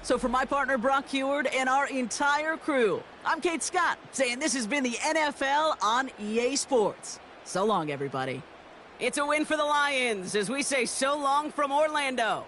So for my partner, Brock Heward, and our entire crew, I'm Kate Scott, saying this has been the NFL on EA Sports. So long, everybody. It's a win for the Lions as we say so long from Orlando.